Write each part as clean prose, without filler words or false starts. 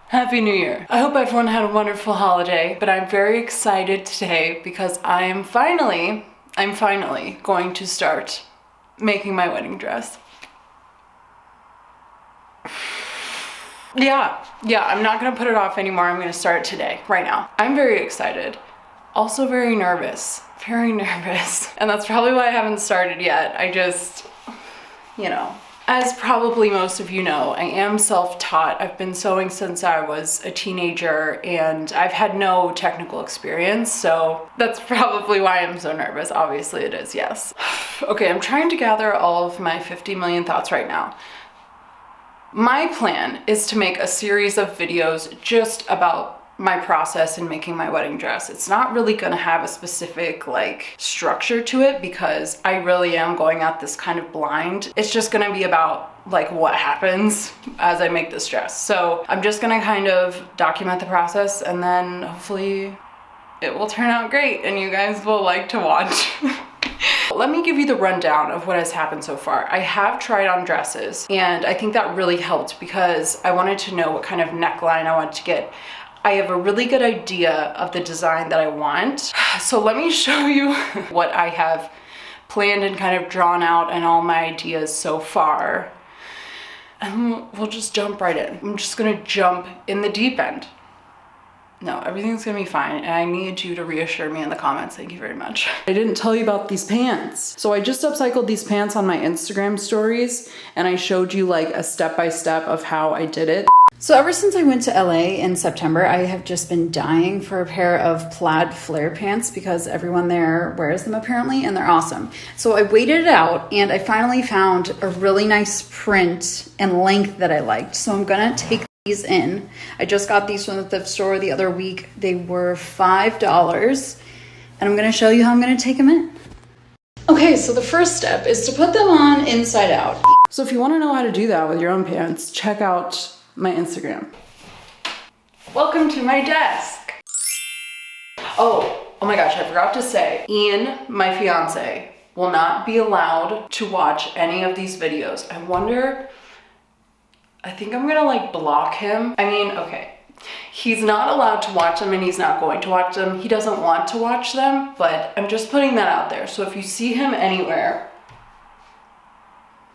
Happy New Year. I hope everyone had a wonderful holiday, but I'm very excited today because I'm finally going to start making my wedding dress. Yeah, I'm not gonna put it off anymore. I'm gonna start it today, right now. I'm very excited. Also very nervous. And that's probably why I haven't started yet. I just, you know. As probably most of you know, I am self-taught. I've been sewing since I was a teenager and I've had no technical experience, so that's probably why I'm so nervous. Obviously it is, yes. Okay, I'm trying to gather all of my 50 million thoughts right now. My plan is to make a series of videos just about my process in making my wedding dress. It's not really gonna have a specific like structure to it because I really am going at this kind of blind. It's just gonna be about like what happens as I make this dress. So I'm just gonna kind of document the process and then hopefully it will turn out great and you guys will like to watch. Let me give you the rundown of what has happened so far. I have tried on dresses and I think that really helped because I wanted to know what kind of neckline I wanted to get. I have a really good idea of the design that I want. So let me show you what I have planned and kind of drawn out and all my ideas so far. And we'll just jump right in. I'm just gonna jump in the deep end. No, everything's gonna be fine. And I need you to reassure me in the comments. Thank you very much. I didn't tell you about these pants. So I just upcycled these pants on my Instagram stories and I showed you like a step-by-step of how I did it. So ever since I went to LA in September, I have just been dying for a pair of plaid flare pants because everyone there wears them apparently and they're awesome. So I waited it out and I finally found a really nice print and length that I liked. So I'm gonna take these in. I just got these from the thrift store the other week. They were $5 and I'm gonna show you how I'm gonna take them in. Okay, so the first step is to put them on inside out. So if you wanna know how to do that with your own pants, check out my Instagram. Welcome to my desk. Oh my gosh, I forgot to say, Ian, my fiance, will not be allowed to watch any of these videos. I think I'm gonna like block him. I mean, okay, he's not allowed to watch them and he's not going to watch them. He doesn't want to watch them, but I'm just putting that out there. So if you see him anywhere,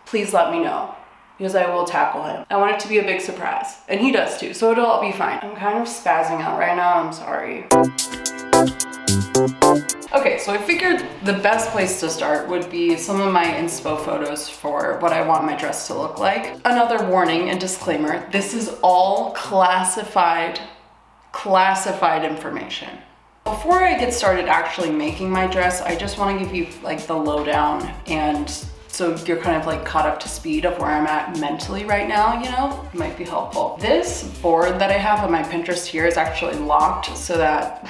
please let me know, because I will tackle him. I want it to be a big surprise. And he does too, so it'll all be fine. I'm kind of spazzing out right now, I'm sorry. Okay, so I figured the best place to start would be some of my inspo photos for what I want my dress to look like. Another warning and disclaimer, this is all classified information. Before I get started actually making my dress, I just want to give you like the lowdown and so you're kind of like caught up to speed of where I'm at mentally right now, you know, it might be helpful. This board that I have on my Pinterest here is actually locked so that,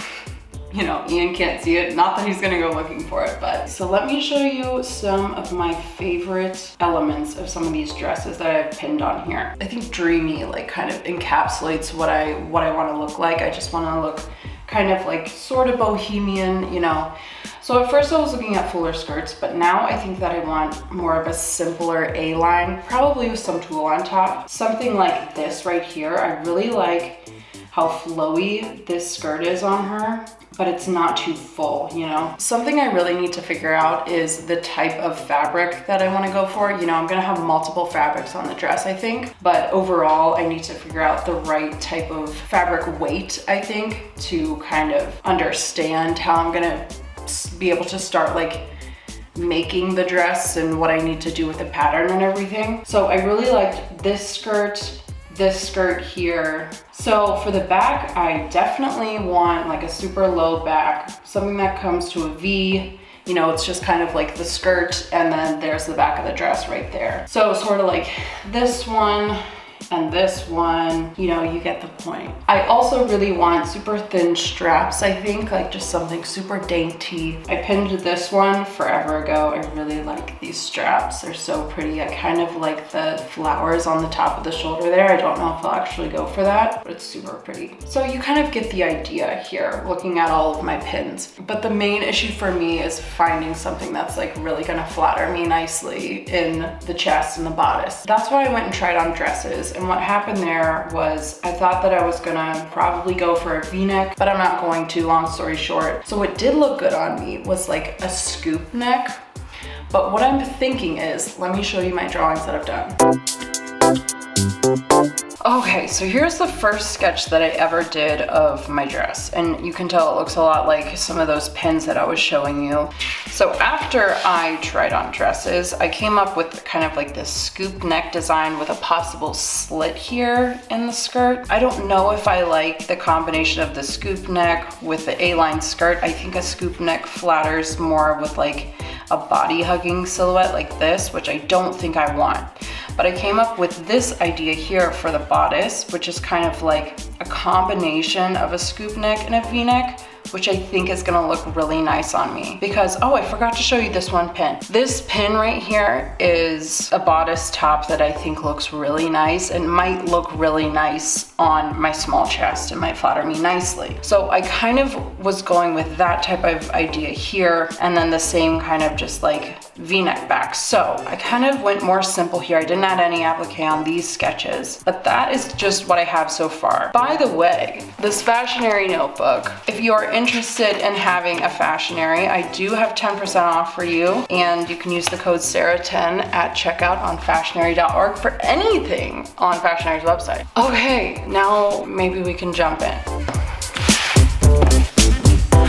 you know, Ian can't see it. Not that he's gonna go looking for it, but. So let me show you some of my favorite elements of some of these dresses that I've pinned on here. I think dreamy like kind of encapsulates what I wanna look like. I just wanna look kind of like sort of bohemian, you know. So at first I was looking at fuller skirts, but now I think that I want more of a simpler A-line, probably with some tulle on top. Something like this right here. I really like how flowy this skirt is on her, but it's not too full, you know? Something I really need to figure out is the type of fabric that I wanna go for. You know, I'm gonna have multiple fabrics on the dress, I think, but overall I need to figure out the right type of fabric weight, I think, to kind of understand how I'm gonna be able to start like making the dress and what I need to do with the pattern and everything. So I really liked this skirt here. So for the back, I definitely want like a super low back, something that comes to a V. You know, it's just kind of like the skirt and then there's the back of the dress right there. So sort of like this one And this one, you know, you get the point. I also really want super thin straps, I think, like just something super dainty. I pinned this one forever ago. I really like these straps. They're so pretty. I kind of like the flowers on the top of the shoulder there. I don't know if I'll actually go for that, but it's super pretty. So you kind of get the idea here, looking at all of my pins. But the main issue for me is finding something that's like really gonna flatter me nicely in the chest and the bodice. That's why I went and tried on dresses. And what happened there was I thought that I was gonna probably go for a V-neck, but I'm not going to, long story short. So what did look good on me was like a scoop neck. But what I'm thinking is, let me show you my drawings that I've done. Okay, so here's the first sketch that I ever did of my dress. And you can tell it looks a lot like some of those pins that I was showing you. So after I tried on dresses, I came up with kind of like this scoop neck design with a possible slit here in the skirt. I don't know if I like the combination of the scoop neck with the A-line skirt. I think a scoop neck flatters more with like a body hugging silhouette like this, which I don't think I want. But I came up with this idea here for the bodice, which is kind of like a combination of a scoop neck and a V-neck, which I think is gonna look really nice on me. Because, oh, I forgot to show you this one pin. This pin right here is a bodice top that I think looks really nice and might look really nice on my small chest and might flatter me nicely. So I kind of was going with that type of idea here, and then the same kind of just like V-neck back. So I kind of went more simple here. I didn't add any applique on these sketches, but that is just what I have so far. By the way, this fashionary notebook, if you are interested in having a fashionary, I do have 10% off for you, and you can use the code Sarah10 at checkout on fashionary.org for anything on Fashionary's website. Okay, now maybe we can jump in.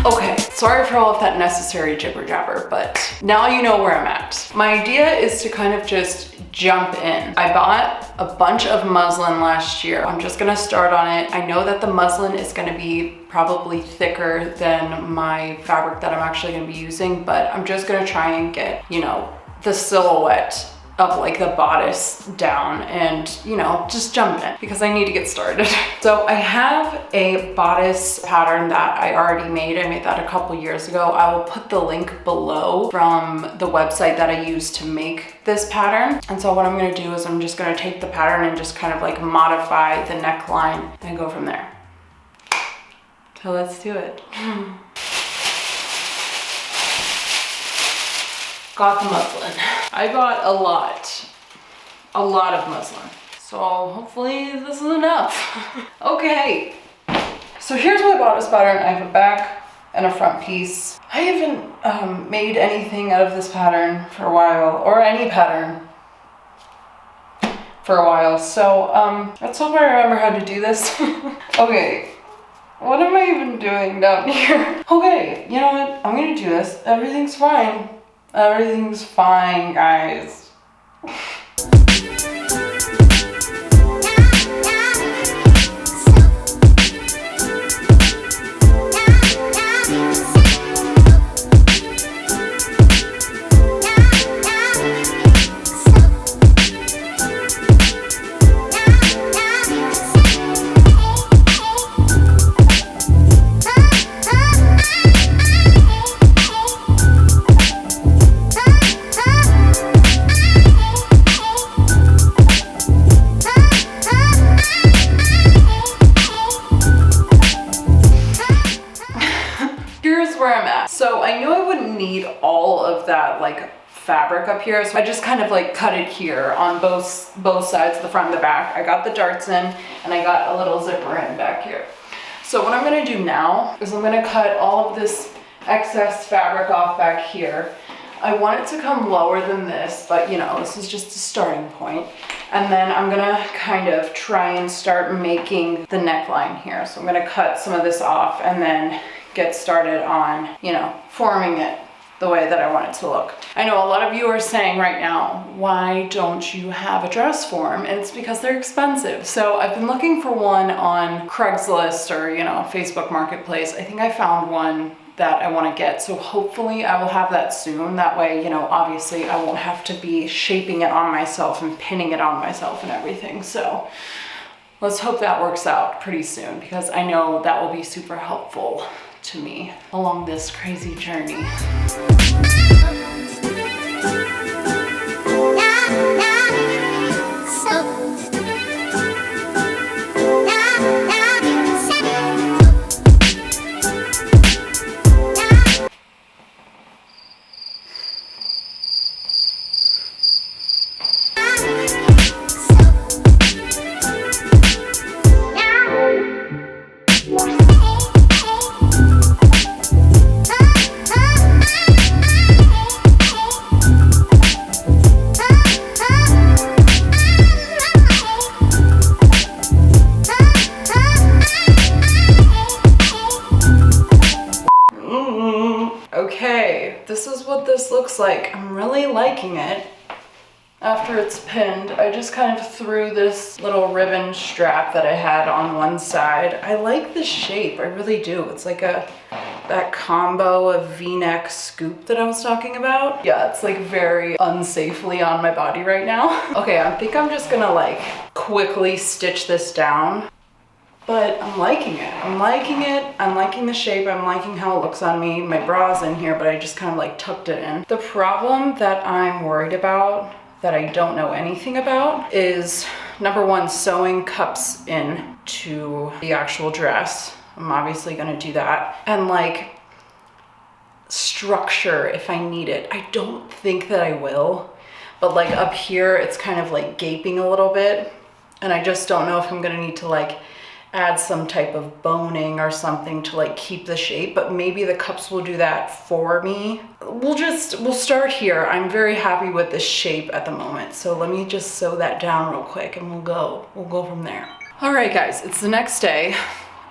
Okay, sorry for all of that necessary jibber jabber, but now you know where I'm at. My idea is to kind of just jump in. I bought a bunch of muslin last year. I'm just gonna start on it. I know that the muslin is gonna be probably thicker than my fabric that I'm actually gonna be using, but I'm just gonna try and get, you know, the silhouette of like the bodice down and, you know, just jump in because I need to get started. So I have a bodice pattern that I already made. I made that a couple years ago. I will put the link below from the website that I used to make this pattern. And so what I'm gonna do is I'm just gonna take the pattern and just kind of like modify the neckline and go from there. So let's do it. Got the muslin. I got a lot of muslin. So hopefully this is enough. Okay, so here's my bodice pattern. I have a back and a front piece. I haven't made anything out of this pattern for a while, or any pattern for a while. So let's hope I remember how to do this. Okay, what am I even doing down here? Okay, you know what? I'm gonna do this. Everything's fine. Everything's fine, guys. So I knew I wouldn't need all of that like fabric up here, so I just kind of like cut it here on both sides, the front and the back. I got the darts in and I got a little zipper in back here. So what I'm gonna do now is I'm gonna cut all of this excess fabric off back here. I want it to come lower than this, but you know, this is just a starting point. And then I'm gonna kind of try and start making the neckline here. So I'm gonna cut some of this off and then get started on, you know, forming it the way that I want it to look. I know a lot of you are saying right now, why don't you have a dress form? And it's because they're expensive. So I've been looking for one on Craigslist or, you know, Facebook Marketplace. I think I found one that I want to get. So hopefully I will have that soon. That way, you know, obviously I won't have to be shaping it on myself and pinning it on myself and everything. So let's hope that works out pretty soon, because I know that will be super helpful to me along this crazy journey. Okay, this is what this looks like. I'm really liking it. After it's pinned, I just kind of threw this little ribbon strap that I had on one side. I like the shape, I really do. It's like that combo of V-neck scoop that I was talking about. Yeah, it's like very unsafely on my body right now. Okay, I think I'm just gonna like quickly stitch this down. But I'm liking it. I'm liking it. I'm liking the shape. I'm liking how it looks on me. My bra's in here, but I just kind of like tucked it in. The problem that I'm worried about, that I don't know anything about, is number one, sewing cups in to the actual dress. I'm obviously gonna do that. And like structure if I need it. I don't think that I will, but like up here, it's kind of like gaping a little bit. And I just don't know if I'm gonna need to like add some type of boning or something to like keep the shape, but maybe the cups will do that for me. We'll start here. I'm very happy with the shape at the moment. So let me just sew that down real quick and we'll go from there. All right guys, it's the next day.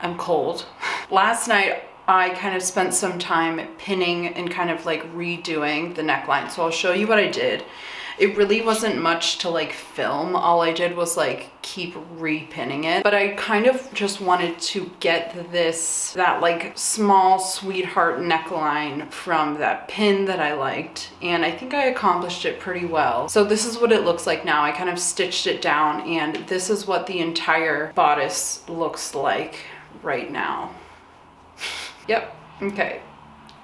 I'm cold. Last night, I kind of spent some time pinning and kind of like redoing the neckline. So I'll show you what I did. It really wasn't much to like film. All I did was like keep repinning it. But I kind of just wanted to get that like small sweetheart neckline from that pin that I liked. And I think I accomplished it pretty well. So this is what it looks like now. I kind of stitched it down and this is what the entire bodice looks like right now. Yep, okay.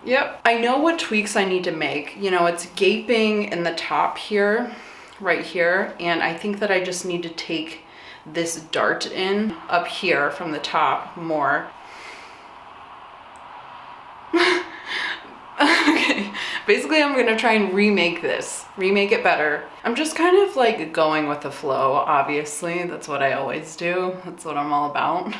Yep, I know what tweaks I need to make. You know, it's gaping in the top here, right here, and I think that I just need to take this dart in up here from the top more. Okay, basically I'm gonna try and remake it better. I'm just kind of like going with the flow, obviously. That's what I always do. That's what I'm all about.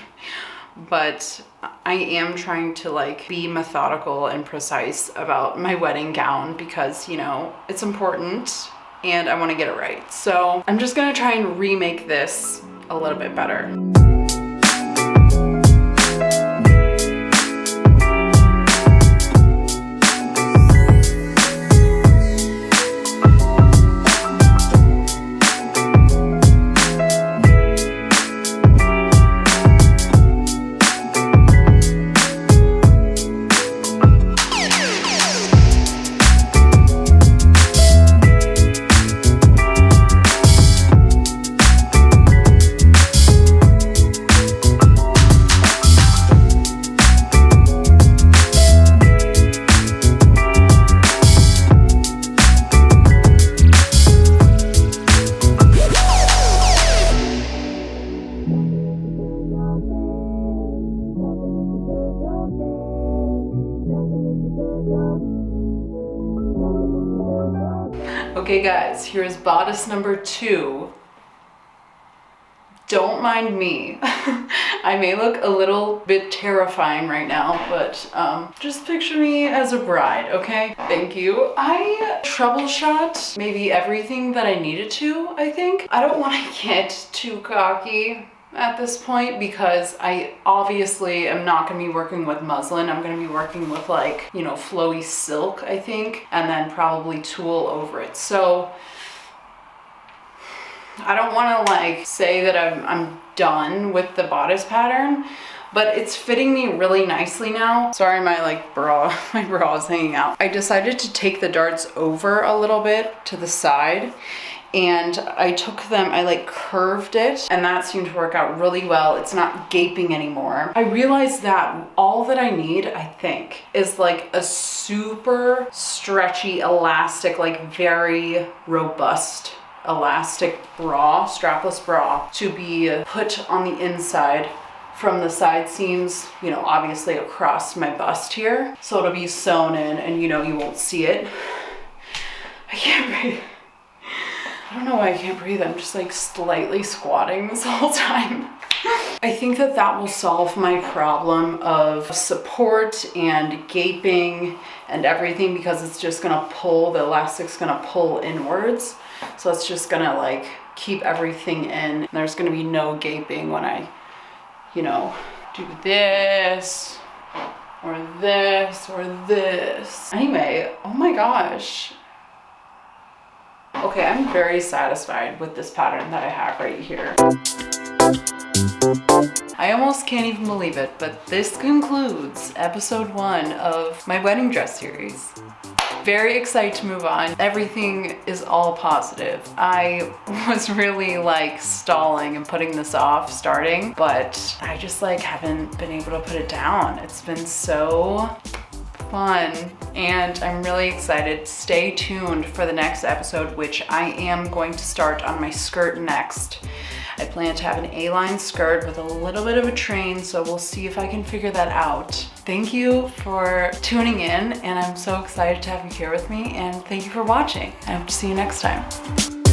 But I am trying to like be methodical and precise about my wedding gown because, you know, it's important and I want to get it right. So I'm just gonna try and remake this a little bit better. Okay guys, here's bodice number 2. Don't mind me. I may look a little bit terrifying right now, but just picture me as a bride, okay? Thank you. I troubleshot maybe everything that I needed to, I think. I don't want to get too cocky at this point because I obviously am not going to be working with muslin. I'm going to be working with like, you know, flowy silk, I think, and then probably tulle over it. So I don't want to like say that I'm done with the bodice pattern, but it's fitting me really nicely now. Sorry, my bra is hanging out. I decided to take the darts over a little bit to the side, and I took them, I like curved it, and that seemed to work out really well. It's not gaping anymore. I realized that all that I need, I think, is like a super stretchy, elastic, like very robust elastic bra, strapless bra, to be put on the inside from the side seams, you know, obviously across my bust here. So it'll be sewn in and, you know, you won't see it. I can't breathe. I don't know why I can't breathe. I'm just like slightly squatting this whole time. I think that that will solve my problem of support and gaping and everything, because it's just gonna pull, the elastic's gonna pull inwards. So it's just gonna like keep everything in. There's gonna be no gaping when I, you know, do this or this or this. Anyway, oh my gosh. Okay, I'm very satisfied with this pattern that I have right here. I almost can't even believe it, but this concludes episode 1 of my wedding dress series. Very excited to move on. Everything is all positive. I was really like stalling and putting this off starting, but I just like haven't been able to put it down. It's been so fun, and I'm really excited. Stay tuned for the next episode, which I am going to start on my skirt next. I plan to have an A-line skirt with a little bit of a train, so we'll see if I can figure that out. Thank you for tuning in, and I'm so excited to have you here with me, and thank you for watching. I hope to see you next time.